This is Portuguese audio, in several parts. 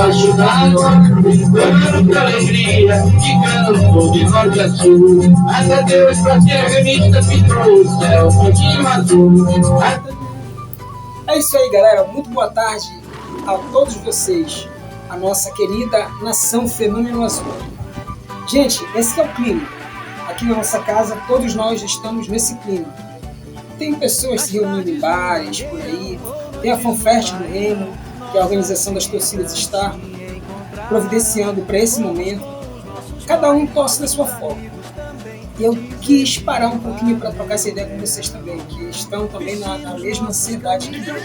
debaixo d'água, brincando de alegria, de canto de norte a sul. Até Deus pra ser remista pintou o céu todinho azul. É isso aí, galera. Muito boa tarde a todos vocês, a nossa querida nação Fenômeno Azul. Gente, esse é o clima. Aqui na nossa casa, todos nós estamos nesse clima. Tem pessoas se reunindo em bares, por aí. Tem a FanFest do Remo, que a organização das torcidas está providenciando para esse momento. Cada um torce da sua forma. E eu quis parar um pouquinho para trocar essa ideia com vocês também, que estão também na mesma ansiedade que eu.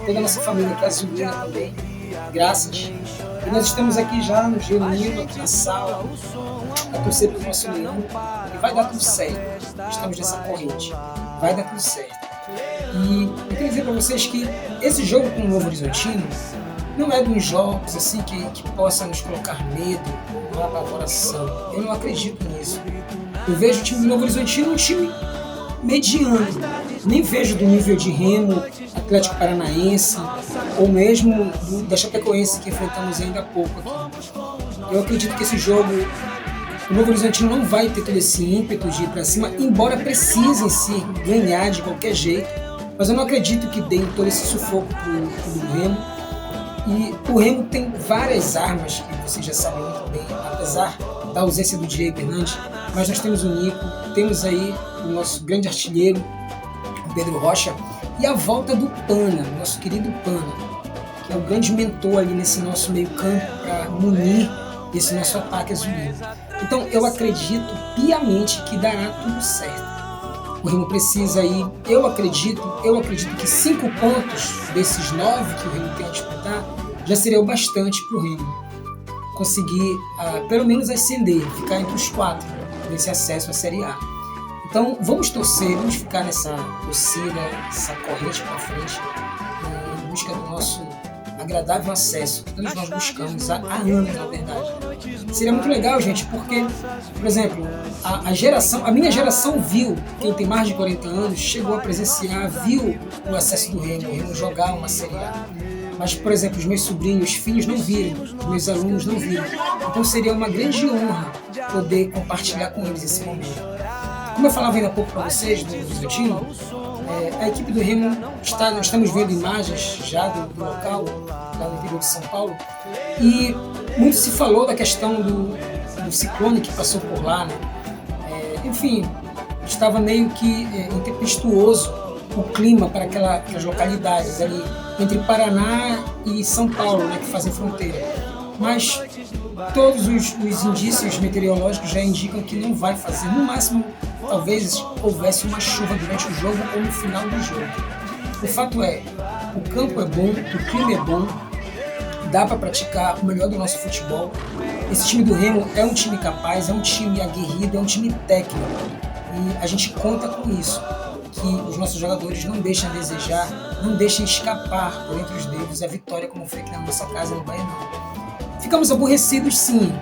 Toda a nossa família aqui, azulina também, graças. E nós estamos aqui já nos reunindo aqui na sala, a torcer pelo nosso leão, e vai dar tudo certo. Estamos nessa corrente, vai dar tudo certo. E eu queria dizer para vocês que esse jogo com o Novo Horizontino não é de uns jogos assim que possa nos colocar medo, uma apavoração. Eu não acredito nisso. Eu vejo o time do Novo Horizontino um time mediano. Nem vejo do nível de Remo, Atlético Paranaense, ou mesmo da Chapecoense que enfrentamos ainda há pouco aqui. Eu acredito que esse jogo, o Novo Horizontino não vai ter todo esse ímpeto de ir para cima, embora precisem se ganhar de qualquer jeito. Mas eu não acredito que deem todo esse sufoco pro Remo. E o Remo tem várias armas que vocês já sabem muito bem, apesar da ausência do Diego Hernandes. Mas nós temos o Nico, temos aí o nosso grande artilheiro, o Pedro Rocha, e a volta do Pana, nosso querido Pana, que é o grande mentor ali nesse nosso meio campo para munir esse nosso ataque azulino. Então eu acredito piamente que dará tudo certo. O Remo precisa aí, eu acredito que 5 pontos desses 9 que o Remo tem a disputar já seria o bastante para o Remo conseguir pelo menos ascender, ficar entre os 4 nesse acesso à Série A. Então vamos torcer, vamos ficar nessa torcida, essa corrente para frente, em busca do nosso agradável acesso que todos nós buscamos há anos, na verdade. Seria muito legal, gente, porque, por exemplo, a minha geração viu, quem tem mais de 40 anos, chegou a presenciar, viu o acesso do Remo jogar uma Série A. Mas, por exemplo, os meus sobrinhos, filhos não viram, os meus alunos não viram. Então seria uma grande honra poder compartilhar com eles esse momento. Como eu falava ainda há pouco para vocês do Horizontino, a equipe do Remo nós estamos vendo imagens já do local, lá no interior de São Paulo, e muito se falou da questão do ciclone que passou por lá, né? Enfim, estava meio que intempestuoso o clima para aquelas localidades ali entre Paraná e São Paulo, né, que fazem fronteira. Mas todos os indícios meteorológicos já indicam que não vai fazer. No máximo, talvez houvesse uma chuva durante o jogo ou no final do jogo. O fato é, o campo é bom, o clima é bom, dá para praticar o melhor do nosso futebol. Esse time do Remo é um time capaz, é um time aguerrido, é um time técnico. E a gente conta com isso, que os nossos jogadores não deixem a desejar, não deixem escapar por entre os dedos a vitória como foi aqui na nossa casa no Baianão. Ficamos aborrecidos, sim,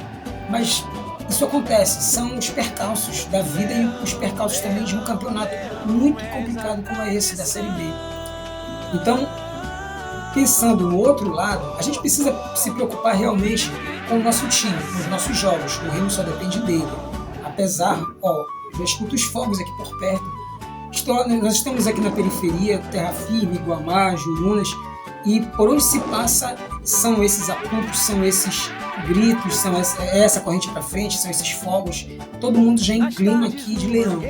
mas isso acontece, são os percalços da vida e os percalços também de um campeonato muito complicado como é esse da Série B. Então, pensando no outro lado, a gente precisa se preocupar realmente com o nosso time, com os nossos jogos. O Remo só depende dele. Apesar, já escuto os fogos aqui por perto. Nós estamos aqui na periferia, Terra Firme, Guamá, Jurunas, e por onde se passa são esses apontos, são esses gritos, são essa corrente para frente, são esses fogos. Todo mundo já em clima aqui de leão,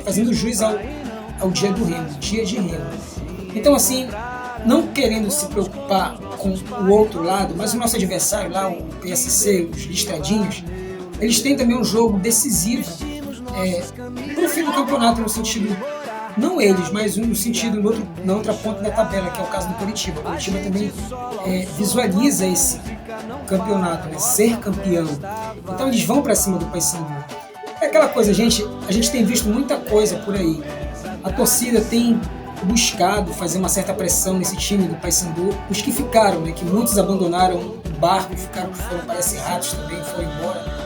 fazendo jus ao dia do Remo, dia de Remo. Então, assim, não querendo se preocupar com o outro lado, mas o nosso adversário lá, o PSC, os listradinhos, eles têm também um jogo decisivo no fim do campeonato, no sentido, não eles, mas no sentido na outra ponta da tabela, que é o caso do Coritiba. O Coritiba também visualiza esse campeonato, né, ser campeão. Então eles vão para cima do Paysandu. É aquela coisa, gente, a gente tem visto muita coisa por aí. A torcida tem buscado fazer uma certa pressão nesse time do Paysandu. Os que ficaram, né, que muitos abandonaram o barco, foram, parece ratos também, foram embora.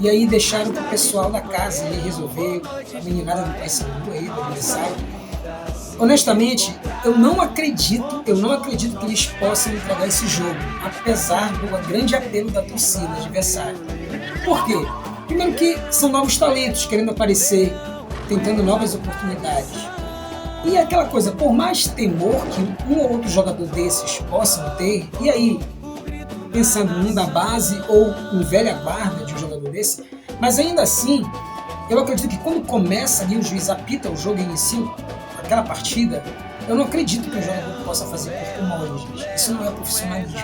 E aí deixaram para o pessoal da casa resolver, a meninada do Paysandu aí, do aniversário. honestamente, eu não acredito que eles possam entregar esse jogo, apesar do grande apelo da torcida adversária. Por quê? Primeiro que são novos talentos querendo aparecer, tentando novas oportunidades. E aquela coisa, por mais temor que um ou outro jogador desses possam ter, e aí, pensando num da base ou em velha guarda de um jogador desse, mas ainda assim, eu acredito que quando começa ali, o juiz apita o jogo e inicia aquela partida, eu não acredito que um jogador possa fazer corpo mole, gente. Isso não é profissionalismo.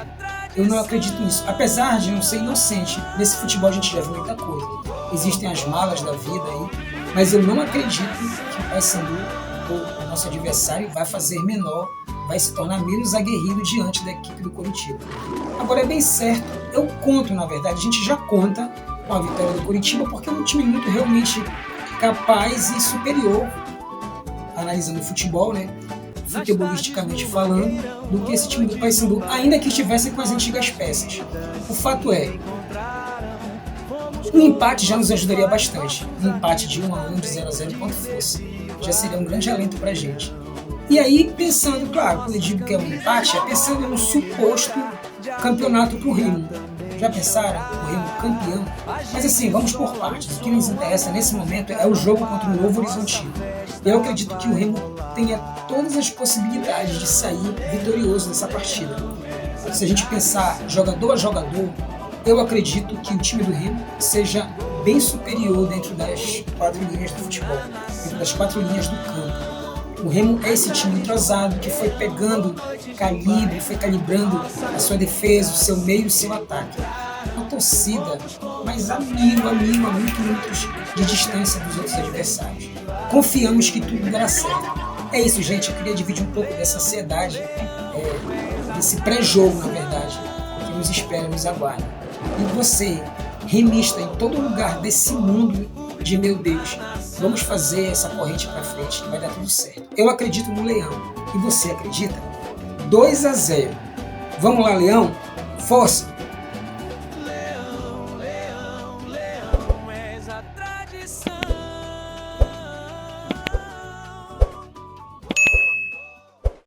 Eu não acredito nisso. Apesar de não ser inocente, nesse futebol a gente já viu muita coisa. Existem as malas da vida aí, mas eu não acredito que o Paysandu, o nosso adversário, vai fazer menor, vai se tornar menos aguerrido diante da equipe do Coritiba. Agora é bem certo, eu conto, na verdade, a gente já conta com a vitória do Coritiba, porque é um time muito realmente capaz e superior, analisando o futebol, né? Futebolisticamente falando, do que esse time do Paysandu, ainda que estivesse com as antigas peças. O fato é, um empate já nos ajudaria bastante. Um empate de 1-1, de 0-0, quanto fosse. Já seria um grande alento pra gente. E aí, pensando, claro, quando eu digo que é um empate, é pensando em um suposto campeonato pro Remo. Já pensaram? O Remo campeão? Mas assim, vamos por partes. O que nos interessa nesse momento é o jogo contra o Novo Horizontino. Eu acredito que o Remo tenha todas as possibilidades de sair vitorioso nessa partida. Se a gente pensar jogador a jogador, eu acredito que o time do Remo seja bem superior dentro das 4 linhas do futebol, dentro das 4 linhas do campo. O Remo é esse time entrosado que foi pegando calibre, foi calibrando a sua defesa, o seu meio e o seu ataque. Uma torcida, mas a muitos de distância dos outros adversários. Confiamos que tudo dará certo. É isso, gente. Eu queria dividir um pouco dessa ansiedade, desse pré-jogo, na verdade, que nos espera, nos aguarda. E você, remista em todo lugar desse mundo de meu Deus, vamos fazer essa corrente pra frente que vai dar tudo certo. Eu acredito no Leão. E você acredita? 2-0. Vamos lá, Leão? Força!